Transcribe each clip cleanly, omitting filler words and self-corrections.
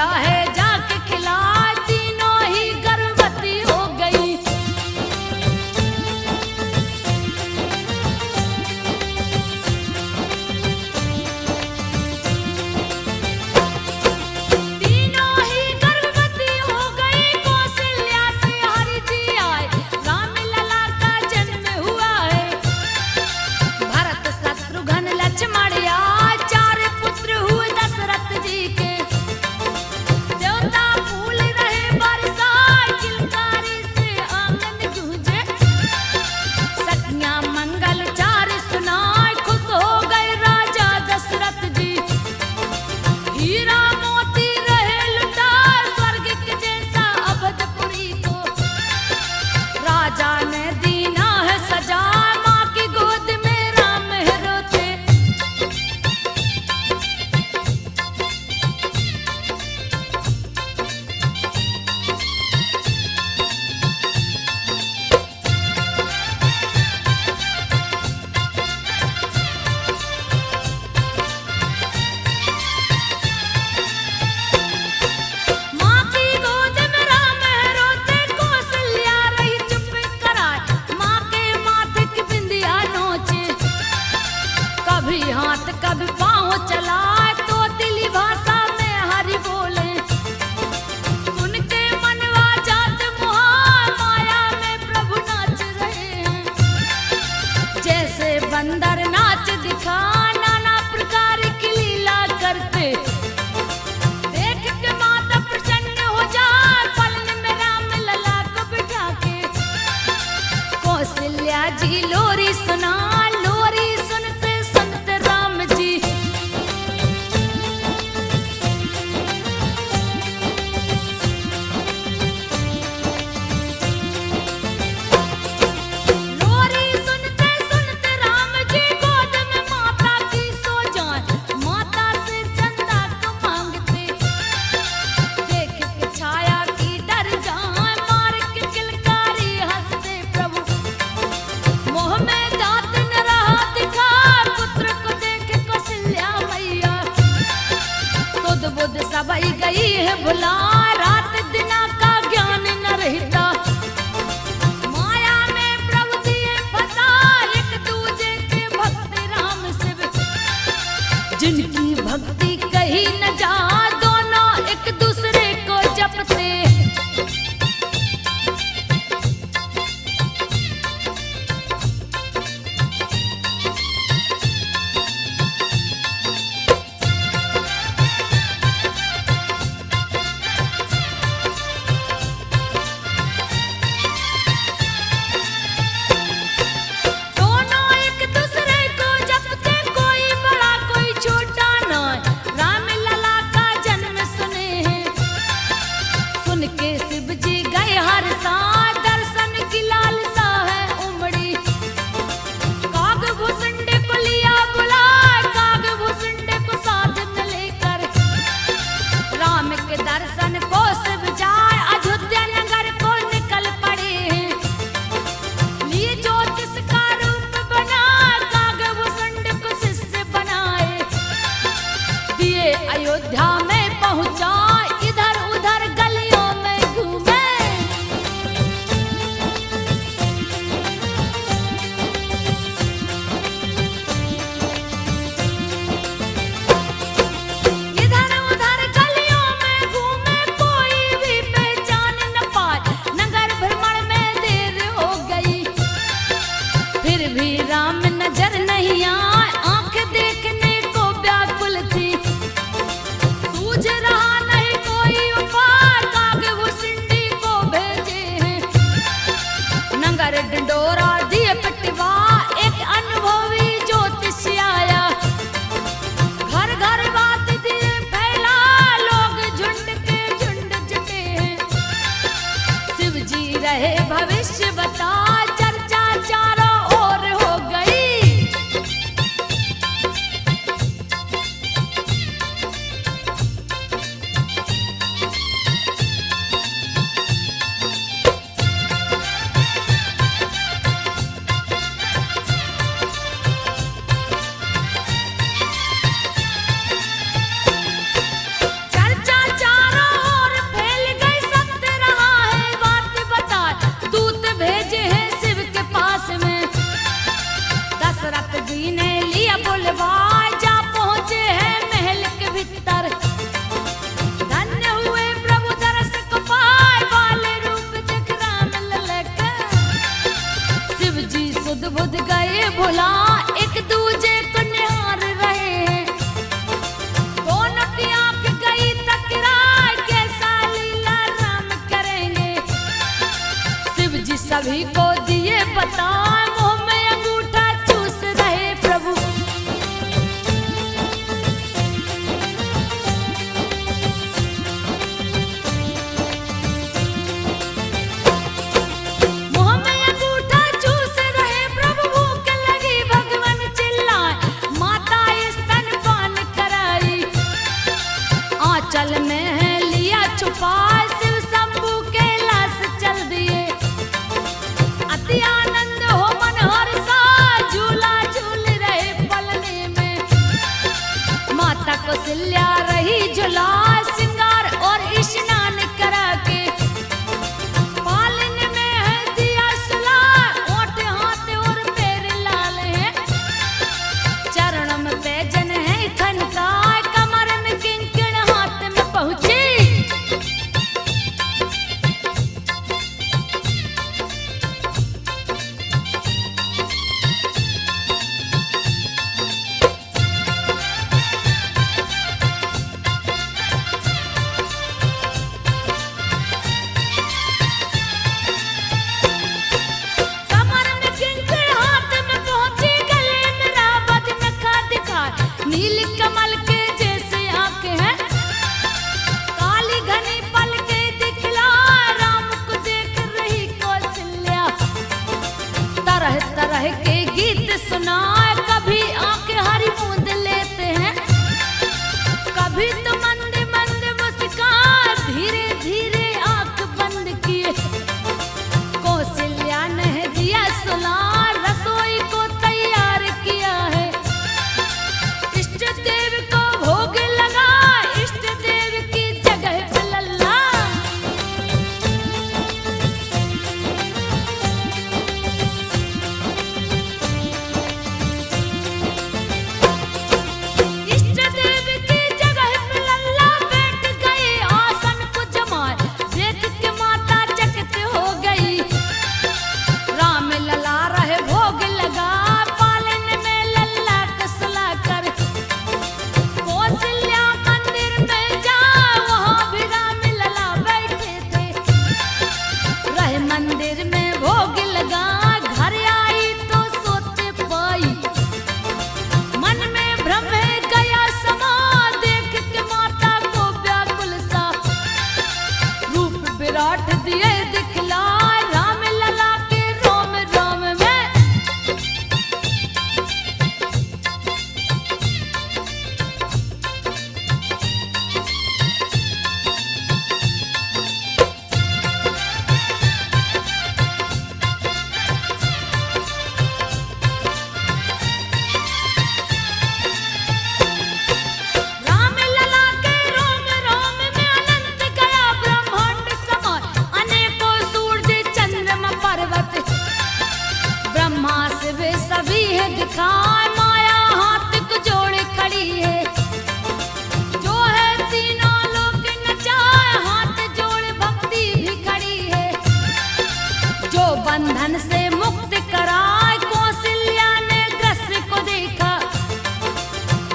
दिया है जाके खिला, तीनों ही गर्भवती हो गई। तीनों ही गर्भवती हो गई, कौशल्या से हरि जी आए, राम लला का जन्म हुआ है। भरत शत्रुघ्न लक्ष्मण आए, चार पुत्र हुए दशरथ जी के। देवता फूल रहे बरसाए, किलकारी से आंगन गूंजे। सखियां मंगल चार सुनाए, खुश हो गए राजा दशरथ जी। हीरा मोती रहे लुटाए, स्वर्ग के जैसा अवधपुरी को। राजा ने दीना है सजा, माँ की गोद में राम है रोते। माँ की गोद में राम है रोते, कौशल्या रही चुप कराए, माँ के माथे की बिंदिया नोचे। कभी हाथ कभी पाँव चलाए, तो दिली भाषा में हरि बोले। सुन के मनवा जात मुहार, माया में प्रभु नाच रहे हैं। जैसे बंदर नाच दिखा, नाना प्रकार की लीला करते। देख के माता प्रसन्न हो जाए, पलन में राम लला को बिठा के। कौशल्या जी लोरी सुना, लोरी सुनते सुनते राम जी। लोरी सुनते सुनते राम जी, गोद में माता की सो जाए। माता से चंदा को मांगते, देख के छाया की डर जाए, मार के किलकारी हंसते प्रभु। मोह में दांत न रहा दिखा, पुत्र को देख कौशल्या मैया। सुध बुध सबई गई है भुला, रात दिना का ज्ञान न रहता। माया में प्रभु दिए फंसा, एक दूजे के भक्त राम शिव। जिनकी भक्ति कही न जा, दोनों एक दूसरे को जपते। दोनों एक दूसरे को जपते, कोई बड़ा कोई छोटा न। राम लला का जन्म सुने हैं, सुन के शिव जी गए हर साथ, दर्शन की लालसा है उमड़ी। काग भुसुंड को लिया बुलाए, काग भुसुंड को साथ में लेकर। राम के दर्शन को शिव जाए, अयोध्या नगर को निकल पड़े हैं। लिए ज्योतिष का रूप बना, काग भुसुंड को शिष्य बनाए। दिए अयोध्या में पहुंचा, इधर उधर गलियों में घूमे। इधर उधर गलियों में घूमे, कोई भी पहचान न पाए। नगर भ्रमण में देर हो गई, फिर भी राम नजर नहीं आए। आंख देखने को व्याकुल थी, सूझ पाए शिव शंभू कैलाश चल दिए। अति आनंद हो मन हर्षा, झूला झूल रहे पलने में। माता कौशल्या रही झूला श्रृंगार और स्नान करा के। पालन में है दिया सुला, ओठ हाथ और पैर लाल है। चरण में पैजन है खनकाए, कमर में किंकण हाथ में पहुंची। कमर में किंकण हाथ में पहुंची, गले में रावत नखा दिखाए। नील कमल के जैसे आंखें हैं, काली घनी पलकें दिखला। राम को देख रही कौशल्या, तरह तरह के गीत सुनाए। कभी आंखें हरी मूंद लेते हैं, कभी तो मंद मंद मुस्कान। धीरे धीरे आंख बंद किए, कौशल्या ने दिया सुला। रसोई को तैयार किया है, इष्ट देव को भोग लगा। इष्ट देव की जगह पे लल्ला। इष्ट देव की जगह पे लल्ला बैठ गए आसन को जमाए। देख के माता चकित हो गई, राम लला रहे भोग लगा। पालन में लल्ला कसला कर कौशल्या मंदिर में जा। वहाँ भी राम लला बैठे थे, रहे मंदिर में भोग लगा। घर आई तो सोते पाई, मन में भ्रम है गया समा। देख के माता को व्याकुल सा, रूप विराट दिए दिखलाए। राम लला के रोम रोम में राम लला के रोम रोम में अनंत गया ब्रह्मांड समाए। अनेकों सूरज चंद्रमा पर्वत, ब्रह्मा शिव सभी है दिखाए। माया हाथ को जोड़े खड़ी है, जो है तीनों लोक नचाए। हाथ जोड़े भक्ति भी खड़ी है, जो बंधन से मुक्त कराए। कौशल्या ने दृश्य को देखा,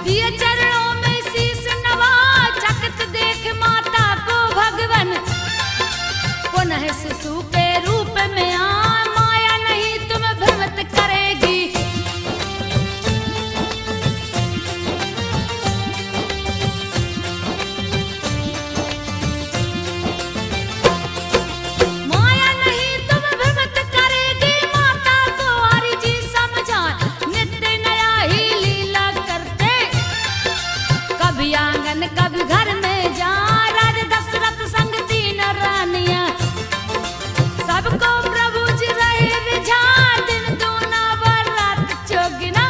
दिए चरणों में शीश नवा। चकित देख माता को भगवन, पुनः शिशु के रूप में आए। माया नहीं तुम्हें भ्रमित करेगी, माया नहीं तुम्हें भ्रमित करेगी। माता को हरि जी समझाए, नित्य नया ही लीला करते। कभी आंगन कभी घर में जा, राज दशरथ संग तीन रानियां। सबको प्रभु जी रहे रिझा, दिन दूना व रात चौगुना।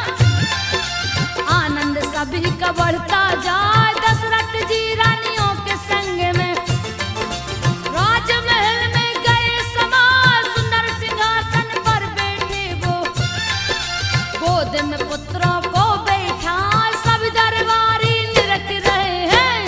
आनंद सभी का बढ़ता जाए, दशरथ जी रानियों के संग में। राजमहल में गए समा, सुंदर सिंहासन पर बैठे वो। गोद में पुत्रों को बैठा, सब दरबारी निरख रहे हैं।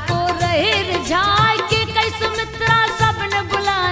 को रहे रिझाए के कई सुमित्रा सबने बुलाए।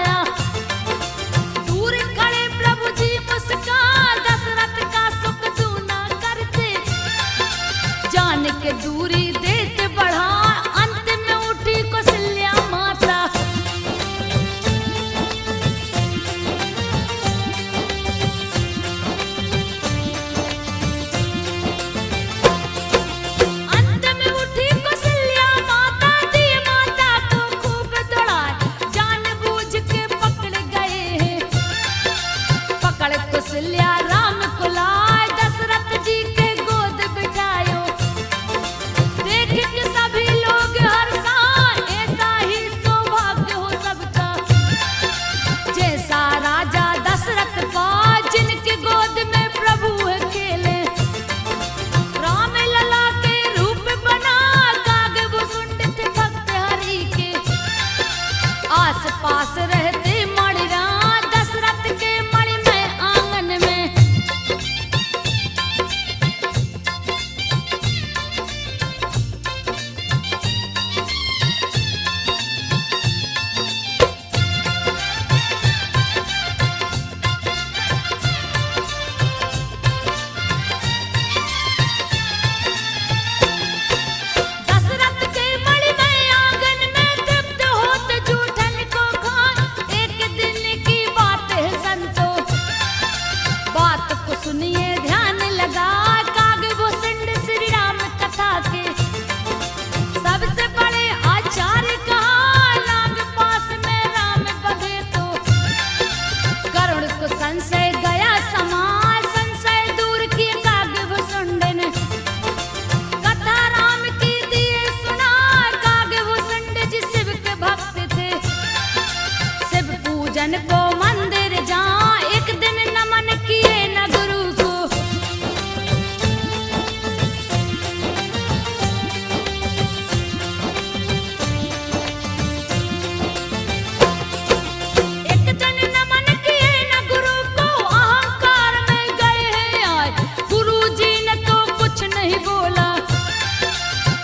भक्तन को मंदिर जहाँ एक दिन नमन किए न गुरु को। एक दिन नमन किए न गुरु को, अहंकार में गए हैं आए, गुरु जी ने तो कुछ नहीं बोला।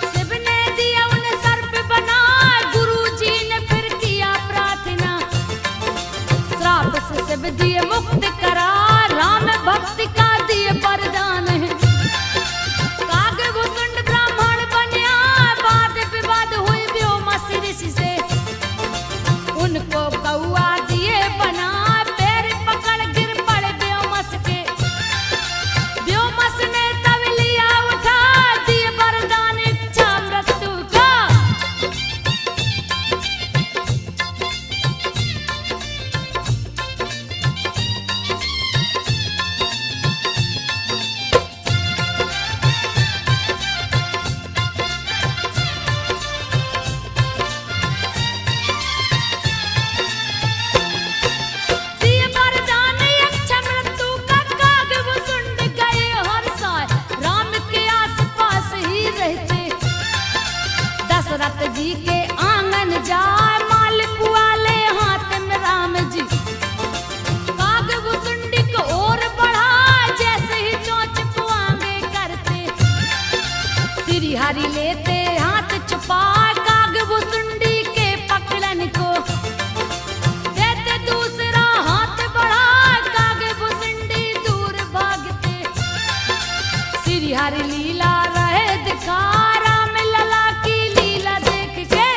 शिव ने दिया उन्हें सर्प बना, गुरु जी ने फिर किया प्रार्थना। श्राप से शिव दिए मुक्त करा, राम भक्ति का दिए वरदान है। कागभूषण ब्राह्मण बनिया, वाद विवाद हुई व्योमस ऋषि से। उनको कौआ दिए बना, पैर पकड़ गिर पड़े व्योमस के। व्योमस ने तब लिया उठा, दिए वरदान इच्छा मृत्यु का। दिए वरदान इच्छा मृत्यु का, कागभूषण गए हर साय, राम के आसपास ही रहते। दशरथ जी के आंगन जाए, मालिक वाले हाथ में राम जी। कागभूषुंडी को और बढ़ा, जैसे ही चोंच को आगे करते। श्री हरि लेते हाथ छुपा, कागभूषुंडी के पकड़न को। देते दूसरा हाथ बढ़ा, कागभूषुंडी दूर भागते। श्री हरि लीला रहे दिखा, राम लला की लीला देख के।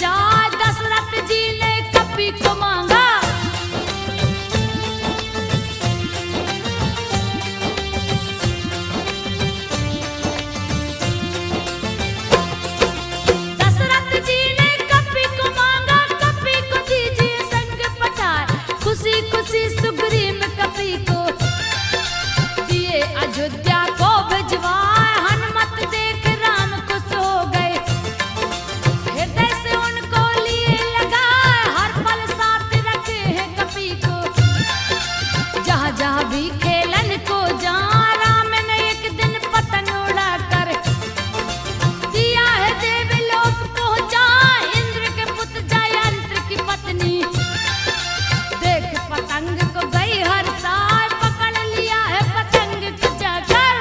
जाए। दशरथ जी ने कपी को मांगा, दशरथ जी ने कपी को मांगा, कपी को दीजिए संग पठाए। खुशी खुशी सुग्रीव कपी को दिए अयोध्या को भिजवाए। हनुमत देख राम खुश हो गए, हृदय से उनको लिए लगाए। हर पल साथ रखे हैं कपी को, जहाँ जहाँ भी खेलन को जा। राम ने एक दिन पतंग उड़ा कर दिया है देवलोक पहुँचा। इंद्र के पुत्र जयंत्र की पत्नी देख पतंग को गई हर साल। पकड़ लिया है पतंग को जाकर,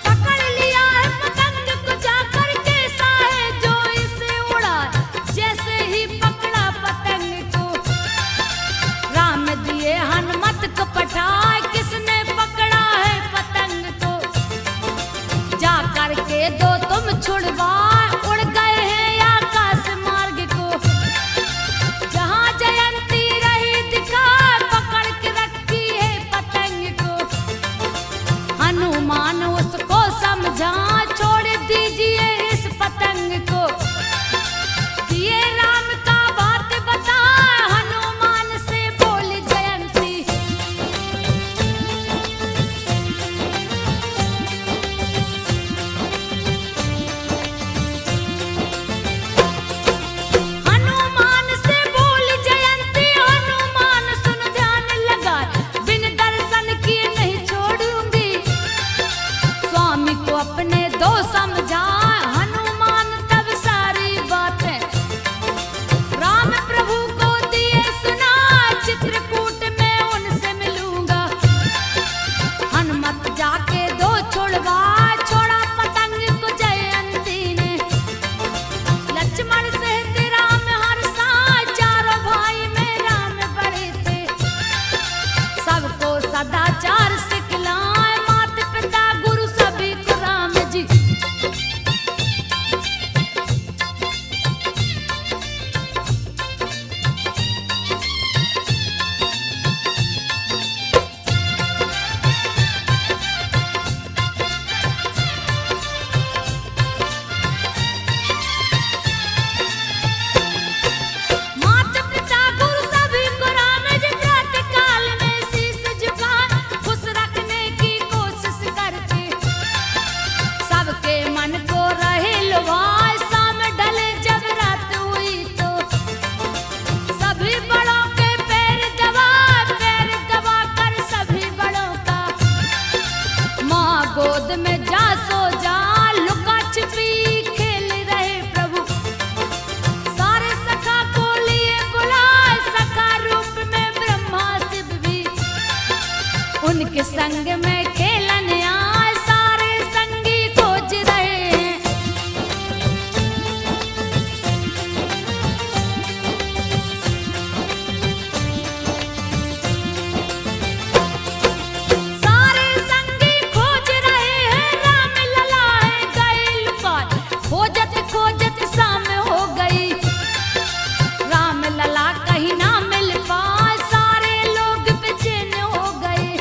पकड़ लिया है पतंग को जाकर। कैसा है जो इसे उड़ा, जैसे ही पकड़ा पतंग को राम दिए हनुमत को पठाए। किसने पकड़ा है पतंग को, जा करके दो तुम छुड़वाए। उड़ गए हैं आकाश मार्ग को, जहाँ जयंती रही दिखाए। पकड़ के रखी है पतंग को, हनुमान उसको समझा। छोड़ दीजिए इस पतंग को, दिए राम का बात बता। हनुमान से बोली जयंती, हनुमान से बोली जयंती। हनुमान सुन ध्यान लगा, बिन दर्शन किए नहीं छोड़ूंगी। स्वामी को अपने दो समझा, हनुमान तब सारी बातें राम प्रभु को दिए सुना। चित्रकूट में उनसे मिलूंगा, हनुमत जाके दो छुड़वा। छोड़ा पतंग को जयंती ने, लक्ष्मण सहित राम हर साय। चारों भाई में राम बड़े थे, सबको सदाचार सिखलाए। माता पिता गुरु सभी को राम जी, माता पिता गुरु सभी को राम जी। प्रातः काल में शीश झुकाए, खुश रखने की कोशिश करके सबके मन को रहे लुभाए। शाम ढले जब रात हुई तो सभी बड़ों के पैर दबा कर सभी बड़ों का माँ गोद में जा सो जा। लुका छिपी खेल रहे प्रभु, सारे सखा को लिए बुलाए। सखा रूप में ब्रह्मा शिव भी उनके संग में खेलन आए। सारे संगी खोज रहे हैं, सारे संगी खोज रहे हैं। राम लला है गए लुकाए, खोजत खोजत शाम हो गई। राम लला कहीं ना मिल पाए, सारे लोग बेचैन हो गए।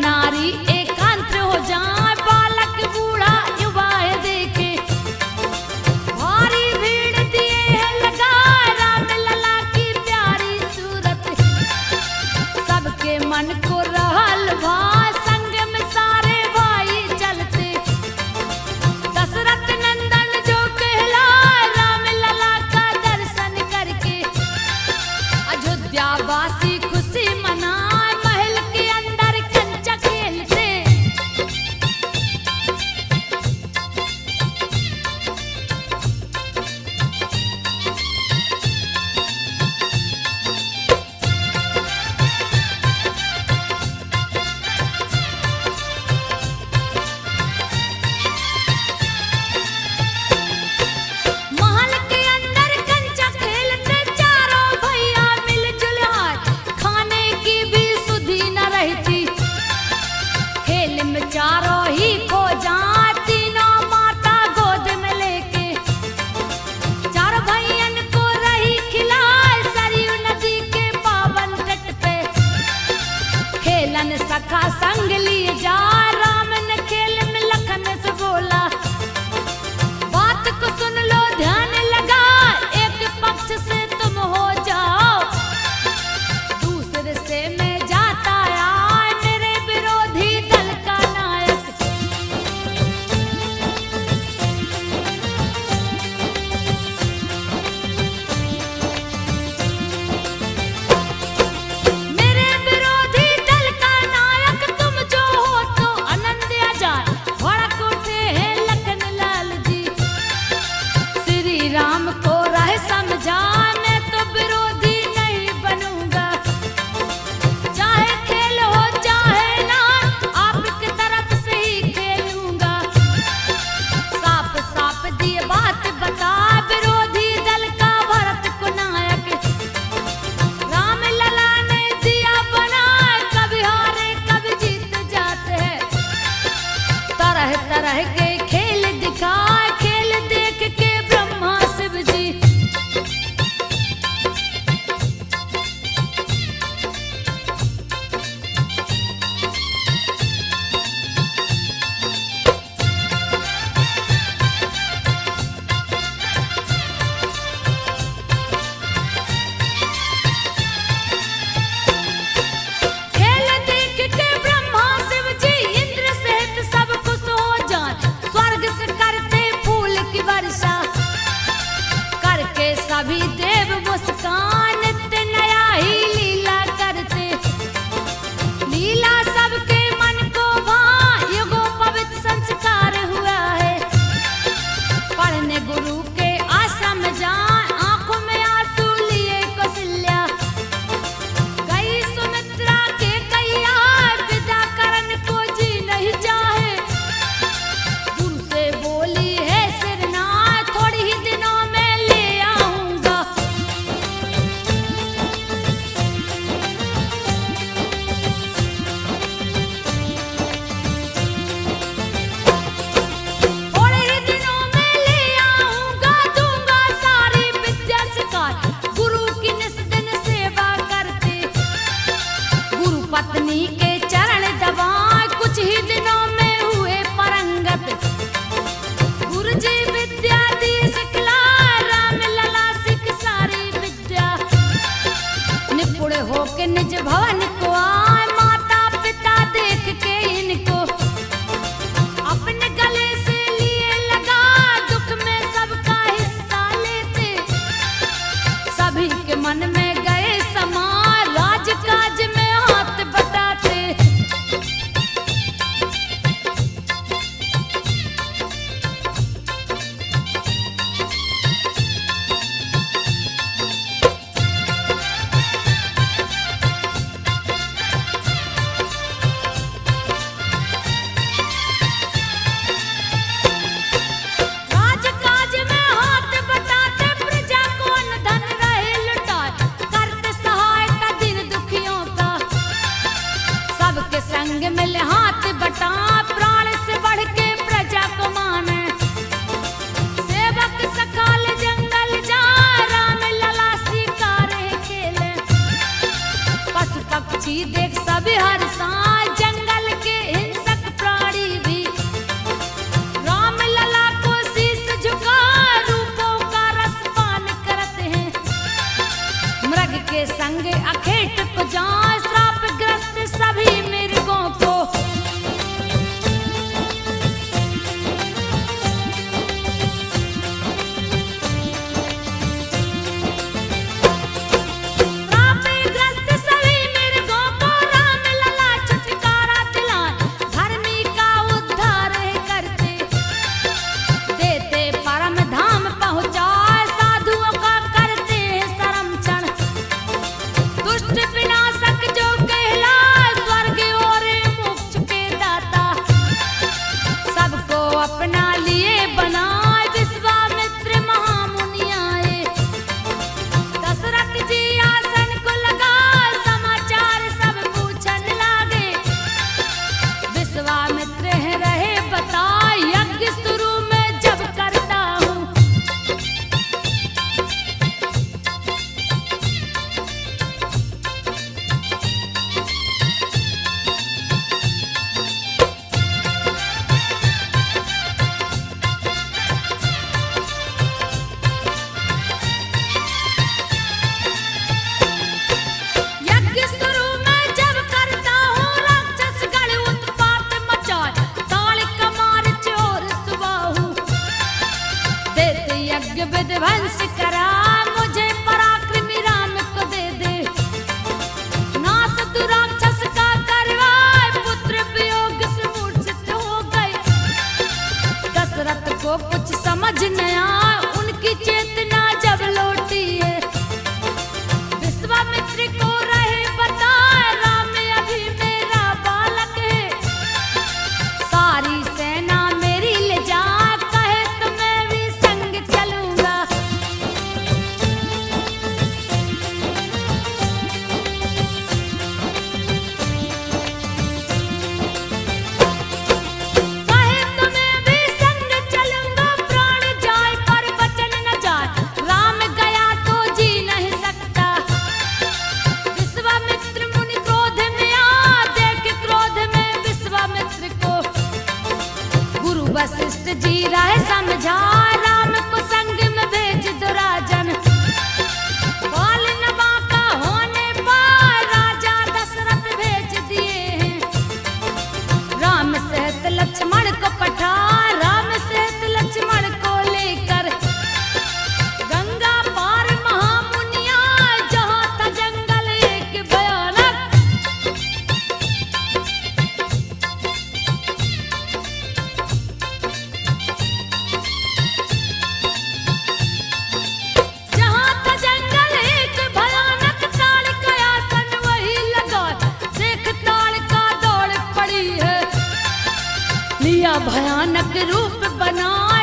नारी एकांत हो जाए, बालक बूढ़ा युवा देखे भारी भीड़ दिए है लगा, राम लला की प्यारी सूरत सबके मन को रहल भाई, संग में सारे भाई चलते दशरथ नंदन जो कहला, राम लला का दर्शन करके अयोध्या वासी खुशी मनाए, महल के अंदर कंचा खेलते महल के अंदर कंचा खेलते, चारों भैया मिलजुल आए, खाने की भी सुधि न रहती, खेल में चारों ही खो जाए, तीनों माता गोद में लेके चार भैयन को रही खिलाए, सरयू नदी के पावन तट पे खेलन सखा संग लिए जा, राम ने खेल में लखन से बोला, बात को सुन लो ध्यान लगा, एक पक्ष से तुम हो जाओ, दूसरे से मैं जाता आए, मेरे विरोधी दल का नायक मेरे विरोधी दल का नायक तुम जो हो तो आनंद आ जाए, भड़क उठे हैं लखन लाल जी, श्री राम को राह समझा, मैं तो विरोधी नहीं बनूंगा, चाहे खेल हो चाहे ना, आपकी तरफ से ही खेलूंगा, साफ साफ दिए बात बता, विरोधी दल का भरत को नायक राम लला ने दिया बना, कभी हारे कभी जीत जाते हैं, तरह तरह के खेल दिखाए, खेल देख के ब्रह्मा शिव जी खेल देख के ब्रह्मा शिव जी इंद्र सहित सब खुश हो जाए, स्वर्ग से करते फूल की वर्षा, करके सभी देव मुस्कान, नित्य नया ही लीला करते, लीला सबके मन को भाए, युगों पवित्र संस्कार हुआ है, पढ़ने गुरु के आश्रम जाए, आंखों में आंसू लिए कौशल्या, गई सुमित्रा के कैया, विदा करन को जी नहीं चाहे, गुरु से बोली है सिरनाथ, थोड़ी ही दिनों में ले आऊंगा, थोड़े ही दिनों में ले आऊंगा, दूंगा सारी विद्या सिखाए, गुरु की निस दिन सेवा करते, गुरु पत्नी के चरण दबाए, कुछ ही दिनों में हुए परंगत, गुरु जी विद्या दी सिखलाए, राम लला सिख सारी विद्या, निपुण होके निज भवन को आए, माता पिता देख के इनको अपने गले से लिए लगा, दुख में सबका हिस्सा लेते, सभी के मन में गए समा, राजकाज में हाथ बटाते, राजकाज में हाथ बटाते, प्रजा को अन्न धन रहे लुटाए, करते सहायता दिन दुखियों का, सबके संग मिल हाथ बटा, प्राण से बढ़ के प्रजा को माने, सेवक सकाल जंगल जा, राम लला शिकारे खेले, पशु पक्षी देख सभी हर सांझ, जंगल विध्वंस करा, मुझे पराक्रमी राम को दे दे। नास तू राक्षस का करवाए, पुत्र वियोग से मूर्छित हो गए। दशरथ को कुछ समझ न आया, उनकी चेतना जब लौटी है। विश्वामित्र को रहे बताए, राम अभी मेरा बालक है। सारी सेना मेरी ले जा, कहे तो मैं भी संग चलूंगा। कहे तो मैं भी संग चलूंगा, प्राण जाए पर वचन न जाए। राम गया तो जी नहीं सकता। विश्वामित्र मुनि क्रोध में आ, देख क्रोध में विश्वामित्र को। गुरु वशिष्ठ जी राह समझा, राम को संग में भेज दो राजन। बाल नवा का होने पर राजा दशरथ भेज दिए हैं। राम सहित लक्ष्मण को पठा, राम सहित लक्ष्मण को लेकर। गंगा पार महामुनिया, जहाँ था जंगल एक भयानक। जहाँ था जंगल एक भयानक, ताड़ का आसन वही लगा। देख ताड़ का दौड़ पड़ी है, लिया भयानक रूप बनाए।